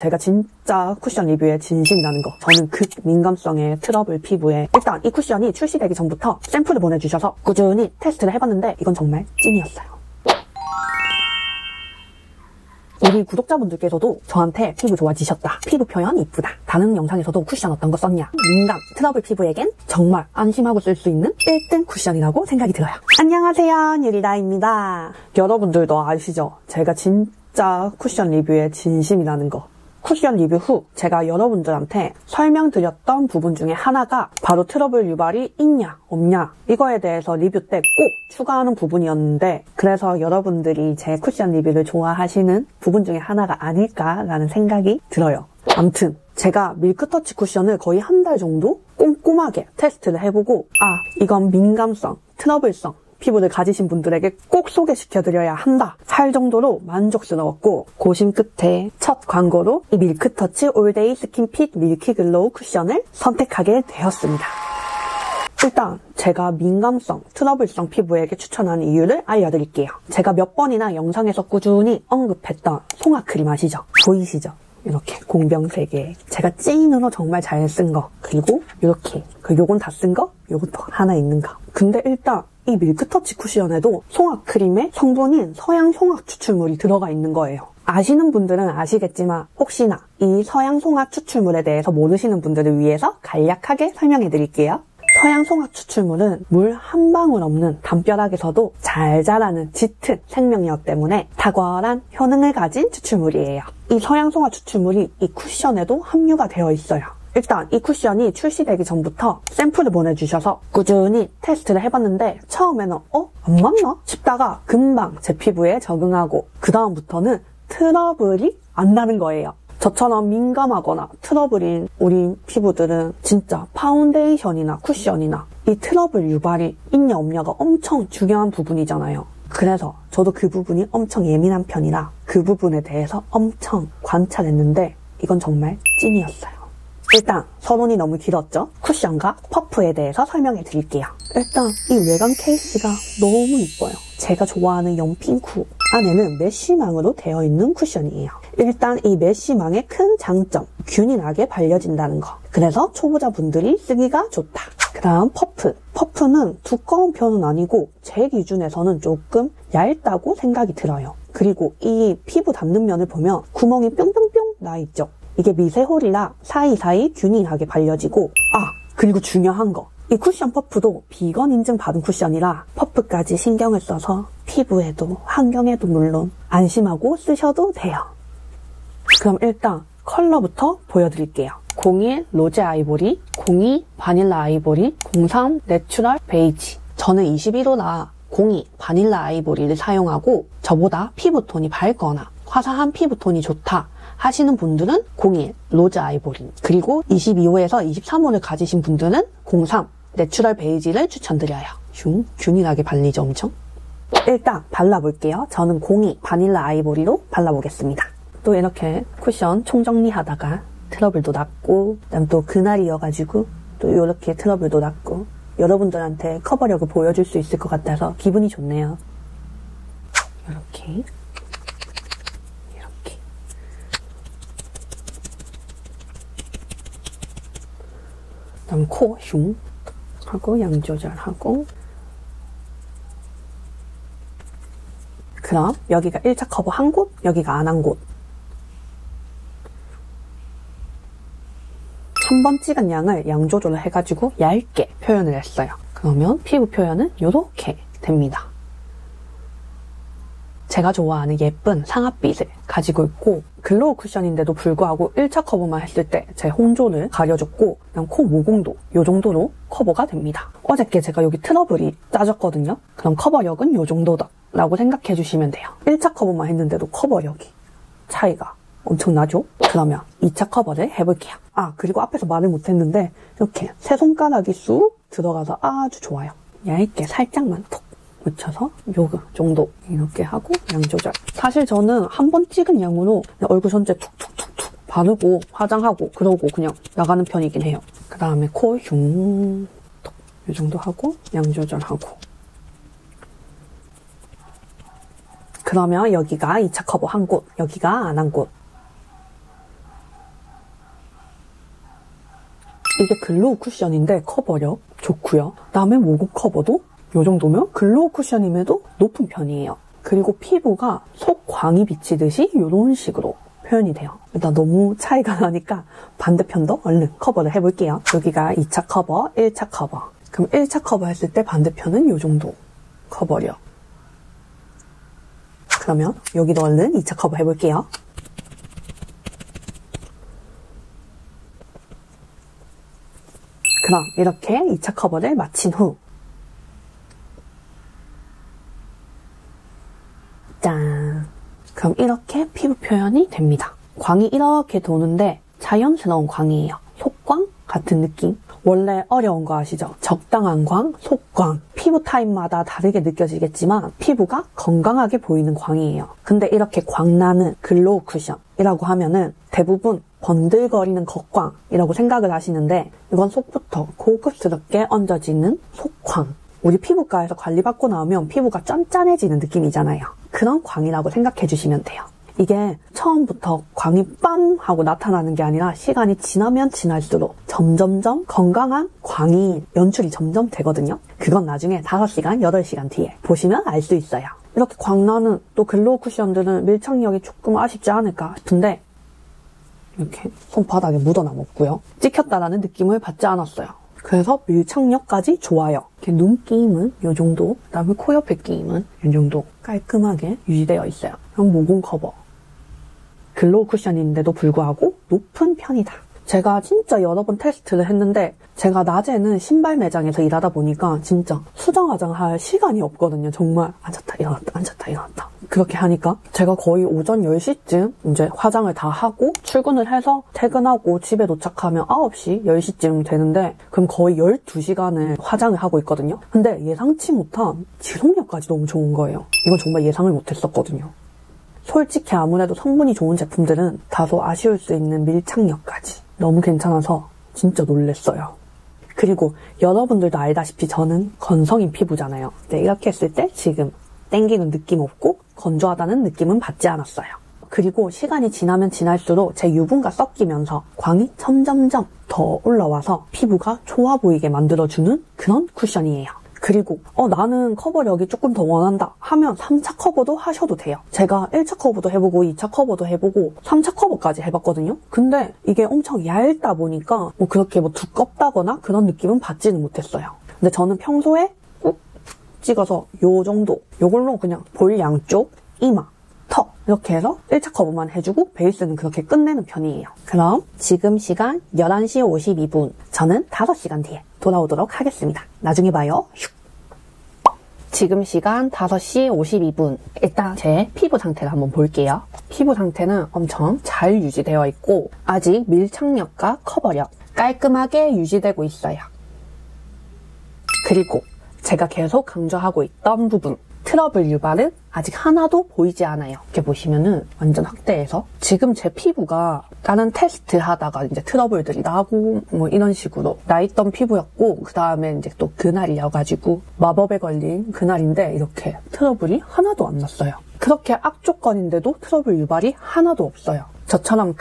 제가 진짜 쿠션 리뷰에 진심이라는 거. 저는 극민감성의 트러블 피부에 일단 이 쿠션이 출시되기 전부터 샘플을 보내주셔서 꾸준히 테스트를 해봤는데 이건 정말 찐이었어요. 우리 구독자분들께서도 저한테 피부 좋아지셨다, 피부 표현 이쁘다, 다른 영상에서도 쿠션 어떤 거 썼냐, 민감, 트러블 피부에겐 정말 안심하고 쓸 수 있는 1등 쿠션이라고 생각이 들어요. 안녕하세요, 유리다입니다. 여러분들도 아시죠? 제가 진짜 쿠션 리뷰에 진심이라는 거. 쿠션 리뷰 후 제가 여러분들한테 설명드렸던 부분 중에 하나가 바로 트러블 유발이 있냐 없냐 이거에 대해서 리뷰 때 꼭 추가하는 부분이었는데, 그래서 여러분들이 제 쿠션 리뷰를 좋아하시는 부분 중에 하나가 아닐까라는 생각이 들어요. 아무튼 제가 밀크터치 쿠션을 거의 한 달 정도 꼼꼼하게 테스트를 해보고, 이건 민감성, 트러블성 피부를 가지신 분들에게 꼭 소개시켜드려야 한다 할 정도로 만족스러웠고, 고심 끝에 첫 광고로 이 밀크터치 올데이 스킨핏 밀키글로우 쿠션을 선택하게 되었습니다. 일단 제가 민감성, 트러블성 피부에게 추천하는 이유를 알려드릴게요. 제가 몇 번이나 영상에서 꾸준히 언급했던 송화크림 아시죠? 보이시죠? 이렇게 공병 3개, 제가 찐으로 정말 잘 쓴 거, 그리고 이렇게 요건 다 쓴 거, 요것도 하나 있는 거. 근데 일단 이 밀크터치 쿠션에도 송화크림의 성분인 서양 송화 추출물이 들어가 있는 거예요. 아시는 분들은 아시겠지만 혹시나 이 서양 송화 추출물에 대해서 모르시는 분들을 위해서 간략하게 설명해 드릴게요. 서양 송화 추출물은 물 한 방울 없는 담벼락에서도 잘 자라는 짙은 생명력 때문에 탁월한 효능을 가진 추출물이에요. 이 서양 송화 추출물이 이 쿠션에도 함유가 되어 있어요. 일단 이 쿠션이 출시되기 전부터 샘플을 보내주셔서 꾸준히 테스트를 해봤는데, 처음에는 안 맞나? 싶다가 금방 제 피부에 적응하고 그 다음부터는 트러블이 안 나는 거예요. 저처럼 민감하거나 트러블인 우리 피부들은 진짜 파운데이션이나 쿠션이나 이 트러블 유발이 있냐 없냐가 엄청 중요한 부분이잖아요. 그래서 저도 그 부분이 엄청 예민한 편이라 그 부분에 대해서 엄청 관찰했는데 이건 정말 찐이었어요. 일단 서론이 너무 길었죠? 쿠션과 퍼프에 대해서 설명해 드릴게요. 일단 이 외관 케이스가 너무 이뻐요. 제가 좋아하는 연핑크 안에는 메쉬망으로 되어 있는 쿠션이에요. 일단 이 메쉬망의 큰 장점, 균이 나게 발려진다는 거. 그래서 초보자분들이 쓰기가 좋다. 그 다음 퍼프. 퍼프는 두꺼운 편은 아니고 제 기준에서는 조금 얇다고 생각이 들어요. 그리고 이 피부 닿는 면을 보면 구멍이 뿅뿅뿅 나 있죠. 이게 미세홀이라 사이사이 균이 나게 발려지고, 그리고 중요한 거. 이 쿠션 퍼프도 비건 인증 받은 쿠션이라 퍼프까지 신경을 써서 피부에도 환경에도 물론 안심하고 쓰셔도 돼요. 그럼 일단 컬러부터 보여드릴게요. 01 로제 아이보리, 02 바닐라 아이보리, 03 내추럴 베이지. 저는 21호라 02 바닐라 아이보리를 사용하고, 저보다 피부톤이 밝거나 화사한 피부톤이 좋다 하시는 분들은 01 로즈 아이보리, 그리고 22호에서 23호를 가지신 분들은 03 내추럴 베이지를 추천드려요. 균이 나게 발리죠, 엄청? 일단 발라볼게요. 저는 02 바닐라 아이보리로 발라보겠습니다. 또 이렇게 쿠션 총정리하다가 트러블도 났고, 그다음 또 그날이어가지고 또 이렇게 트러블도 났고, 여러분들한테 커버력을 보여줄 수 있을 것 같아서 기분이 좋네요. 이렇게 그다음 코, 흉 하고 양 조절하고, 그럼 여기가 1차 커버 한 곳, 여기가 안 한 곳. 한 번 찍은 양을 양 조절을 해가지고 얇게 표현을 했어요. 그러면 피부 표현은 이렇게 됩니다. 제가 좋아하는 예쁜 상아빛을 가지고 있고, 글로우 쿠션인데도 불구하고 1차 커버만 했을 때 제 홍조를 가려줬고, 그냥 코 모공도 이 정도로 커버가 됩니다. 어저께 제가 여기 트러블이 짜졌거든요. 그럼 커버력은 이 정도다 라고 생각해 주시면 돼요. 1차 커버만 했는데도 커버력이 차이가 엄청나죠? 그러면 2차 커버를 해볼게요. 그리고 앞에서 말을 못했는데 이렇게 세 손가락이 쑥 들어가서 아주 좋아요. 얇게 살짝만 톡 묻혀서 요 정도 이렇게 하고 양 조절. 사실 저는 한 번 찍은 양으로 얼굴 전체 툭툭툭툭 바르고 화장하고 그러고 그냥 나가는 편이긴 해요. 그 다음에 코 흉 톡 이 정도 하고 양 조절하고. 그러면 여기가 2차 커버 한 곳, 여기가 안 한 곳. 이게 글로우 쿠션인데 커버력 좋고요. 그다음에 모공 커버도 이 정도면 글로우 쿠션임에도 높은 편이에요. 그리고 피부가 속광이 비치듯이 이런 식으로 표현이 돼요. 일단 너무 차이가 나니까 반대편도 얼른 커버를 해볼게요. 여기가 2차 커버, 1차 커버. 그럼 1차 커버 했을 때 반대편은 이 정도 커버력. 그러면 여기도 얼른 2차 커버 해볼게요. 그럼 이렇게 2차 커버를 마친 후 짠! 그럼 이렇게 피부 표현이 됩니다. 광이 이렇게 도는데 자연스러운 광이에요. 속광 같은 느낌. 원래 어려운 거 아시죠? 적당한 광, 속광. 피부 타입마다 다르게 느껴지겠지만 피부가 건강하게 보이는 광이에요. 근데 이렇게 광나는 글로우 쿠션이라고 하면은 대부분 번들거리는 겉광이라고 생각을 하시는데 이건 속부터 고급스럽게 얹어지는 속광. 우리 피부과에서 관리받고 나오면 피부가 짠짠해지는 느낌이잖아요. 그런 광이라고 생각해 주시면 돼요. 이게 처음부터 광이 빰 하고 나타나는 게 아니라 시간이 지나면 지날수록 점점점 건강한 광이 연출이 점점 되거든요. 그건 나중에 5시간, 8시간 뒤에 보시면 알 수 있어요. 이렇게 광나는 또 글로우 쿠션들은 밀착력이 조금 아쉽지 않을까 싶은데 이렇게 손바닥에 묻어남았고요. 찍혔다라는 느낌을 받지 않았어요. 그래서 밀착력까지 좋아요. 이렇게 눈끼임은 이 정도, 그다음에 코 옆에 끼임은 이 정도 깔끔하게 유지되어 있어요. 그럼 모공 커버. 글로우 쿠션인데도 불구하고 높은 편이다. 제가 진짜 여러 번 테스트를 했는데 제가 낮에는 신발 매장에서 일하다 보니까 진짜 수정 화장할 시간이 없거든요. 정말 앉았다 일어났다 앉았다 일어났다 그렇게 하니까 제가 거의 오전 10시쯤 이제 화장을 다 하고 출근을 해서 퇴근하고 집에 도착하면 9시, 10시쯤 되는데 그럼 거의 12시간을 화장을 하고 있거든요. 근데 예상치 못한 지속력까지 너무 좋은 거예요. 이건 정말 예상을 못했었거든요. 솔직히 아무래도 성분이 좋은 제품들은 다소 아쉬울 수 있는 밀착력까지 너무 괜찮아서 진짜 놀랬어요. 그리고 여러분들도 알다시피 저는 건성인 피부잖아요. 근데 이렇게 했을 때 지금 땡기는 느낌 없고 건조하다는 느낌은 받지 않았어요. 그리고 시간이 지나면 지날수록 제 유분과 섞이면서 광이 점점점 더 올라와서 피부가 좋아 보이게 만들어주는 그런 쿠션이에요. 그리고 나는 커버력이 조금 더 원한다 하면 3차 커버도 하셔도 돼요. 제가 1차 커버도 해보고 2차 커버도 해보고 3차 커버까지 해봤거든요. 근데 이게 엄청 얇다 보니까 뭐 그렇게 뭐 두껍다거나 그런 느낌은 받지는 못했어요. 근데 저는 평소에 꾹 찍어서 요 정도 요걸로 그냥 볼 양쪽, 이마, 턱 이렇게 해서 1차 커버만 해주고 베이스는 그렇게 끝내는 편이에요. 그럼 지금 시간 11시 52분 저는 5시간 뒤에 돌아오도록 하겠습니다. 나중에 봐요. 슉. 지금 시간 5시 52분. 일단 제 피부 상태를 한번 볼게요. 피부 상태는 엄청 잘 유지되어 있고 아직 밀착력과 커버력 깔끔하게 유지되고 있어요. 그리고 제가 계속 강조하고 있던 부분 트러블 유발은 아직 하나도 보이지 않아요. 이렇게 보시면은 완전 확대해서 지금 제 피부가 다른 테스트 하다가 이제 트러블들이 나고 뭐 이런 식으로 나 있던 피부였고 그 다음에 이제 또 그날이어가지고 마법에 걸린 그날인데 이렇게 트러블이 하나도 안 났어요. 그렇게 악조건인데도 트러블 유발이 하나도 없어요. 저처럼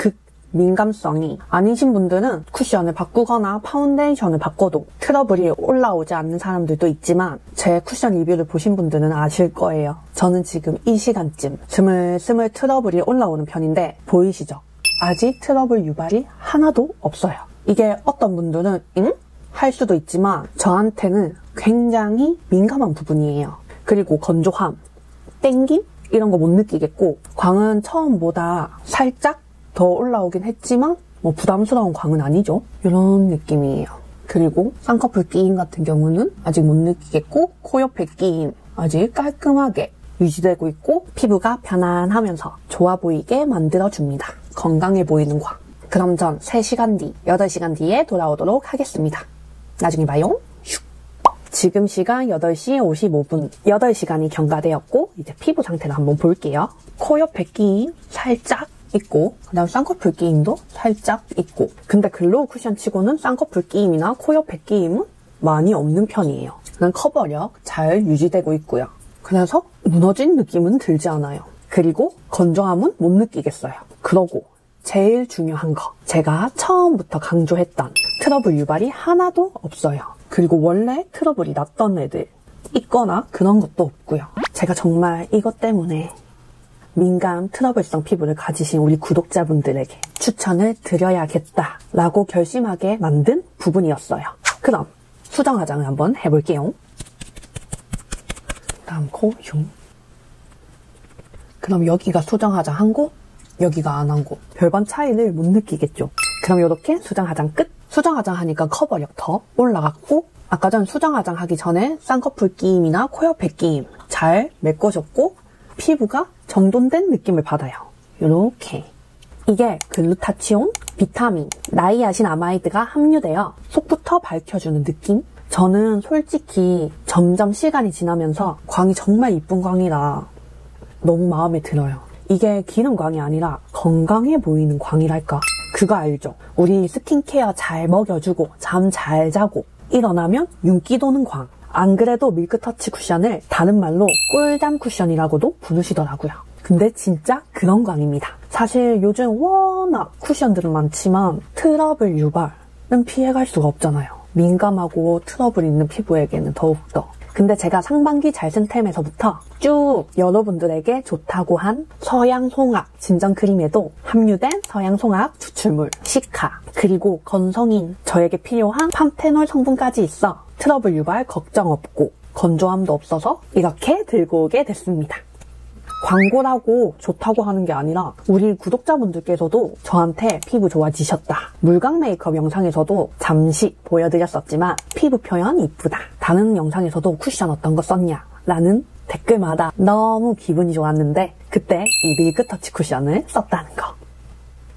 민감성이 아니신 분들은 쿠션을 바꾸거나 파운데이션을 바꿔도 트러블이 올라오지 않는 사람들도 있지만 제 쿠션 리뷰를 보신 분들은 아실 거예요. 저는 지금 이 시간쯤 스물스물 트러블이 올라오는 편인데 보이시죠? 아직 트러블 유발이 하나도 없어요. 이게 어떤 분들은 응? 할 수도 있지만 저한테는 굉장히 민감한 부분이에요. 그리고 건조함, 땡김? 이런 거 못 느끼겠고 광은 처음보다 살짝 더 올라오긴 했지만 뭐 부담스러운 광은 아니죠. 이런 느낌이에요. 그리고 쌍꺼풀 끼임 같은 경우는 아직 못 느끼겠고 코 옆에 끼임 아직 깔끔하게 유지되고 있고 피부가 편안하면서 좋아 보이게 만들어줍니다. 건강해 보이는 광. 그럼 전 3시간 뒤, 8시간 뒤에 돌아오도록 하겠습니다. 나중에 봐요. 슉. 지금 시간 8시 55분. 8시간이 경과되었고 이제 피부 상태를 한번 볼게요. 코 옆에 끼임 살짝 있고 그다음 쌍꺼풀 끼임도 살짝 있고 근데 글로우 쿠션 치고는 쌍꺼풀 끼임이나 코 옆에 끼임은 많이 없는 편이에요. 그냥 커버력 잘 유지되고 있고요. 그래서 무너진 느낌은 들지 않아요. 그리고 건조함은 못 느끼겠어요. 그러고 제일 중요한 거, 제가 처음부터 강조했던 트러블 유발이 하나도 없어요. 그리고 원래 트러블이 났던 애들 있거나 그런 것도 없고요. 제가 정말 이것 때문에 민감 트러블성 피부를 가지신 우리 구독자분들에게 추천을 드려야겠다라고 결심하게 만든 부분이었어요. 그럼 수정 화장을 한번 해볼게요. 다음 코 흉. 그럼 여기가 수정 화장 한 곳, 여기가 안 한 곳. 별반 차이를 못 느끼겠죠. 그럼 이렇게 수정 화장 끝. 수정 화장 하니까 커버력 더 올라갔고, 아까 전 수정 화장 하기 전에 쌍꺼풀 끼임이나 코 옆에 끼임 잘 메꿔졌고 피부가 정돈된 느낌을 받아요. 이렇게. 이게 글루타치온, 비타민, 나이아신아마이드가 함유되어 속부터 밝혀주는 느낌? 저는 솔직히 점점 시간이 지나면서 광이 정말 이쁜 광이라 너무 마음에 들어요. 이게 기름광이 아니라 건강해 보이는 광이랄까? 그거 알죠? 우리 스킨케어 잘 먹여주고 잠 잘 자고 일어나면 윤기 도는 광. 안 그래도 밀크터치 쿠션을 다른 말로 꿀잠 쿠션이라고도 부르시더라고요. 근데 진짜 그런 광입니다. 사실 요즘 워낙 쿠션들은 많지만 트러블 유발은 피해갈 수가 없잖아요. 민감하고 트러블 있는 피부에게는 더욱더. 근데 제가 상반기 잘쓴템에서부터 쭉 여러분들에게 좋다고 한 서양송악 진정크림에도 함유된 서양송악 추출물, 시카, 그리고 건성인 저에게 필요한 판테놀 성분까지 있어 트러블 유발 걱정 없고 건조함도 없어서 이렇게 들고 오게 됐습니다. 광고라고 좋다고 하는 게 아니라 우리 구독자분들께서도 저한테 피부 좋아지셨다. 물광 메이크업 영상에서도 잠시 보여드렸었지만 피부 표현 이쁘다. 다른 영상에서도 쿠션 어떤 거 썼냐? 라는 댓글마다 너무 기분이 좋았는데 그때 이 밀크터치 쿠션을 썼다는 거.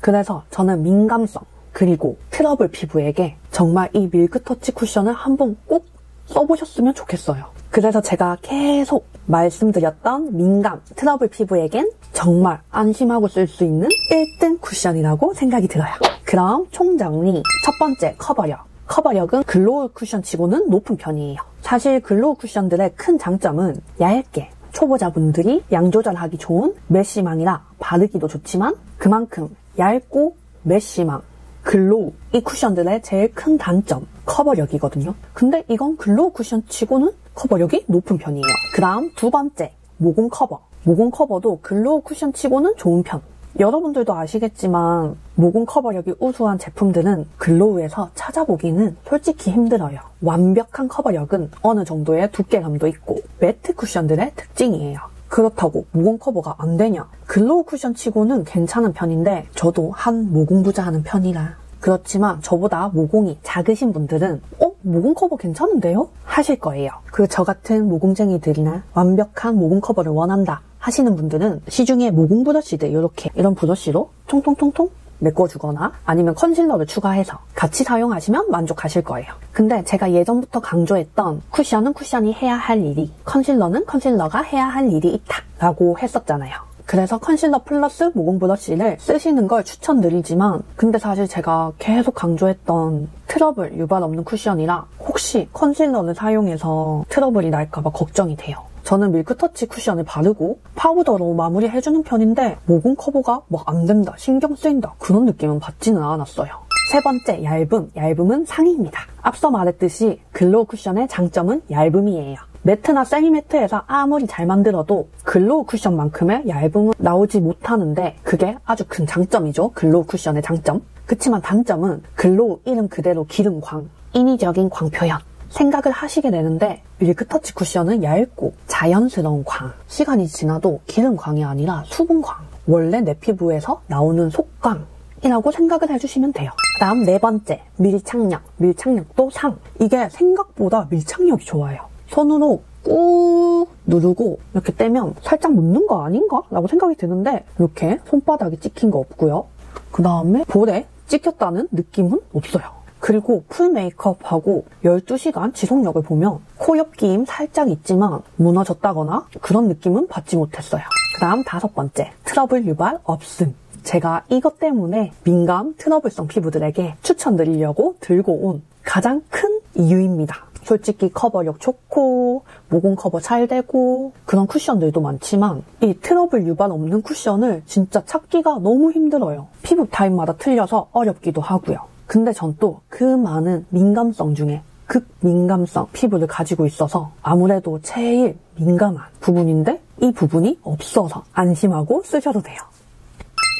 그래서 저는 민감성 그리고 트러블 피부에게 정말 이 밀크터치 쿠션을 한번 꼭 써보셨으면 좋겠어요. 그래서 제가 계속 말씀드렸던 민감, 트러블 피부에겐 정말 안심하고 쓸 수 있는 1등 쿠션이라고 생각이 들어요. 그럼 총정리. 첫 번째, 커버력. 커버력은 글로우 쿠션 치고는 높은 편이에요. 사실 글로우 쿠션들의 큰 장점은 얇게 초보자분들이 양 조절하기 좋은 메쉬망이라 바르기도 좋지만 그만큼 얇고 메쉬망, 글로우 이 쿠션들의 제일 큰 단점 커버력이거든요. 근데 이건 글로우 쿠션 치고는 커버력이 높은 편이에요. 그 다음 두 번째 모공 커버. 모공 커버도 글로우 쿠션 치고는 좋은 편. 여러분들도 아시겠지만 모공 커버력이 우수한 제품들은 글로우에서 찾아보기는 솔직히 힘들어요. 완벽한 커버력은 어느 정도의 두께감도 있고 매트 쿠션들의 특징이에요. 그렇다고 모공 커버가 안 되냐? 글로우 쿠션 치고는 괜찮은 편인데 저도 한 모공 부자하는 편이라 그렇지만 저보다 모공이 작으신 분들은 모공 커버 괜찮은데요? 하실 거예요. 그 저 같은 모공쟁이들이나 완벽한 모공 커버를 원한다 하시는 분들은 시중에 모공 브러쉬들 이렇게 이런 브러쉬로 통통통통 메꿔주거나 아니면 컨실러를 추가해서 같이 사용하시면 만족하실 거예요. 근데 제가 예전부터 강조했던 쿠션은 쿠션이 해야 할 일이, 컨실러는 컨실러가 해야 할 일이 있다 라고 했었잖아요. 그래서 컨실러 플러스 모공 브러쉬를 쓰시는 걸 추천드리지만 근데 사실 제가 계속 강조했던 트러블 유발 없는 쿠션이라 혹시 컨실러를 사용해서 트러블이 날까봐 걱정이 돼요. 저는 밀크터치 쿠션을 바르고 파우더로 마무리해주는 편인데 모공 커버가 막 안 된다, 신경 쓰인다 그런 느낌은 받지는 않았어요. 세 번째, 얇음. 얇음은 상위입니다. 앞서 말했듯이 글로우 쿠션의 장점은 얇음이에요. 매트나 세미매트에서 아무리 잘 만들어도 글로우 쿠션만큼의 얇음은 나오지 못하는데 그게 아주 큰 장점이죠. 글로우 쿠션의 장점. 그치만 단점은 글로우 이름 그대로 기름광, 인위적인 광 표현. 생각을 하시게 되는데 밀크터치 쿠션은 얇고 자연스러운 광. 시간이 지나도 기름광이 아니라 수분광. 원래 내 피부에서 나오는 속광이라고 생각을 해주시면 돼요. 다음 네 번째, 밀착력. 밀착력도 상. 이게 생각보다 밀착력이 좋아요. 손으로 꾹 누르고 이렇게 떼면 살짝 묻는 거 아닌가? 라고 생각이 드는데 이렇게 손바닥에 찍힌 거 없고요. 그 다음에 볼에 찍혔다는 느낌은 없어요. 그리고 풀 메이크업하고 12시간 지속력을 보면 코 옆 끼임 살짝 있지만 무너졌다거나 그런 느낌은 받지 못했어요. 그 다음 다섯 번째, 트러블 유발 없음. 제가 이것 때문에 민감 트러블성 피부들에게 추천드리려고 들고 온 가장 큰 이유입니다. 솔직히 커버력 좋고 모공 커버 잘 되고 그런 쿠션들도 많지만 이 트러블 유발 없는 쿠션을 진짜 찾기가 너무 힘들어요. 피부 타입마다 틀려서 어렵기도 하고요. 근데 전 또 그 많은 민감성 중에 극민감성 피부를 가지고 있어서 아무래도 제일 민감한 부분인데 이 부분이 없어서 안심하고 쓰셔도 돼요.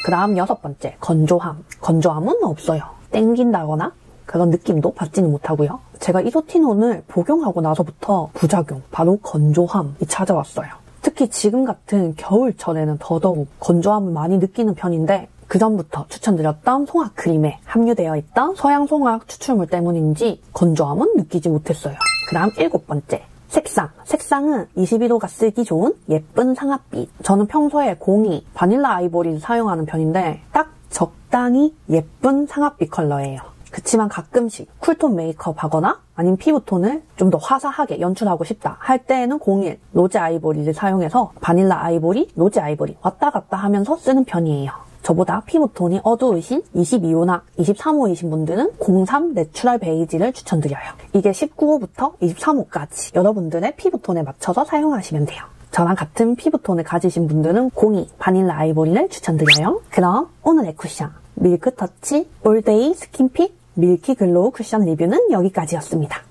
그 다음 6번째, 건조함. 건조함은 없어요. 땡긴다거나 그런 느낌도 받지는 못하고요. 제가 이소티논을 복용하고 나서부터 부작용, 바로 건조함이 찾아왔어요. 특히 지금 같은 겨울철에는 더더욱 건조함을 많이 느끼는 편인데 그전부터 추천드렸던 송악 크림에 함유되어 있던 서양 송악 추출물 때문인지 건조함은 느끼지 못했어요. 그 다음 7번째, 색상. 색상은 22도가 쓰기 좋은 예쁜 상아빛. 저는 평소에 02 바닐라 아이보리를 사용하는 편인데 딱 적당히 예쁜 상아빛 컬러예요. 그치만 가끔씩 쿨톤 메이크업 하거나 아니면 피부톤을 좀 더 화사하게 연출하고 싶다 할 때에는 01 로제 아이보리를 사용해서 바닐라 아이보리, 로제 아이보리 왔다 갔다 하면서 쓰는 편이에요. 저보다 피부톤이 어두우신 22호나 23호이신 분들은 03 내추럴 베이지를 추천드려요. 이게 19호부터 23호까지 여러분들의 피부톤에 맞춰서 사용하시면 돼요. 저랑 같은 피부톤을 가지신 분들은 02 바닐라 아이보리를 추천드려요. 그럼 오늘의 쿠션 밀크터치 올데이 스킨픽 밀키 글로우 쿠션 리뷰는 여기까지였습니다.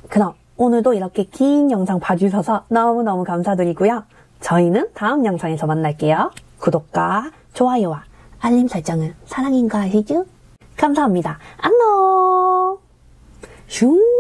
그럼 오늘도 이렇게 긴 영상 봐주셔서 너무너무 감사드리고요. 저희는 다음 영상에서 만날게요. 구독과 좋아요와 알림 설정은 사랑인 거 아시죠? 감사합니다. 안녕. 슝.